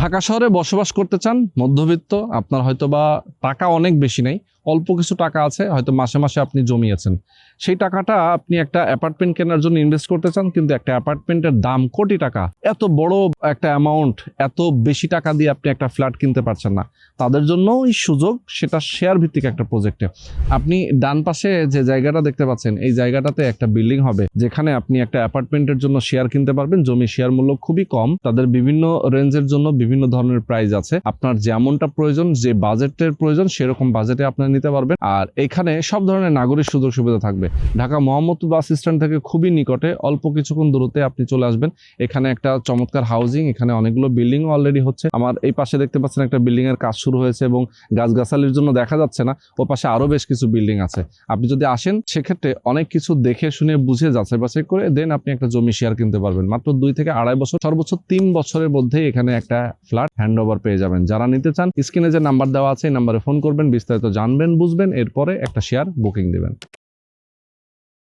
ঢাকা শহরে বসবাস করতে চান, মধ্যবিত্ত, আপনার হয়তো বা টাকা অনেক বেশি নেই, অল্প কিছু টাকা আছে, হয়তো মাসে মাসে আপনি জমিয়েছেন, সেই টাকাটা আপনি একটা অ্যাপার্টমেন্ট কেনার জন্য ইনভেস্ট করতে চান, কিন্তু একটা অ্যাপার্টমেন্টের দাম কোটি টাকা, এত বড় একটা অ্যামাউন্ট, এত বেশি টাকা দিয়ে আপনি একটা ফ্ল্যাট কিনতে পারছেন না, তাদের জন্য এই সুযোগ, সেটা শেয়ার ভিত্তিক একটা প্রজেক্টে। আপনি ডান পাশে যে জায়গাটা দেখতে পাচ্ছেন, এই জায়গাটাতে একটা বিল্ডিং হবে, যেখানে আপনি একটা অ্যাপার্টমেন্টের জন্য শেয়ার কিনতে পারবেন। জমি শেয়ার মূল্য খুবই কম, তাদের বিভিন্ন রেঞ্জের জন্য বিভিন্ন ধরনের প্রাইস আছে, আপনার যেমনটা প্রয়োজন, যে বাজেটের প্রয়োজন, সেরকম বাজেটে আপনার নিতে পারবেন। আর এখানে সব ধরনের নাগরিক সুযোগ সুবিধা থাকবে। ঢাকা মোহাম্মদপুর বাস স্ট্যান্ড থেকে খুবই নিকটে, অল্প কিছুক্ষণ দূরত্বে আপনি চলে আসবেন। এখানে একটা চমৎকার হাউজিং, এখানে অনেকগুলো বিল্ডিং অলরেডি হচ্ছে। আমার এই পাশে দেখতে পাচ্ছেন একটা বিল্ডিং এর কাজ শুরু হয়েছে এবং গাছগাছালির জন্য দেখা যাচ্ছে না, ও পাশে আরো বেশ কিছু বিল্ডিং আছে। আপনি যদি আসেন, সেক্ষেত্রে অনেক কিছু দেখে শুনে বুঝে যাচাই বাছাই করে দেন আপনি একটা জমি শেয়ার কিনতে পারবেন। মাত্র 2 থেকে 2.5 বছর, সর্বোচ্চ 3 বছরের মধ্যে এখানে একটা ফ্ল্যাট হ্যান্ড ওভার পেয়ে যাবেন। যারা নিতে চান, স্ক্রিনে যে নাম্বার দেওয়া আছে, এই নাম্বারে ফোন করবেন, বিস্তারিত জানবেন, বুঝবেন, এরপরে একটা শেয়ার বুকিং দিবেন।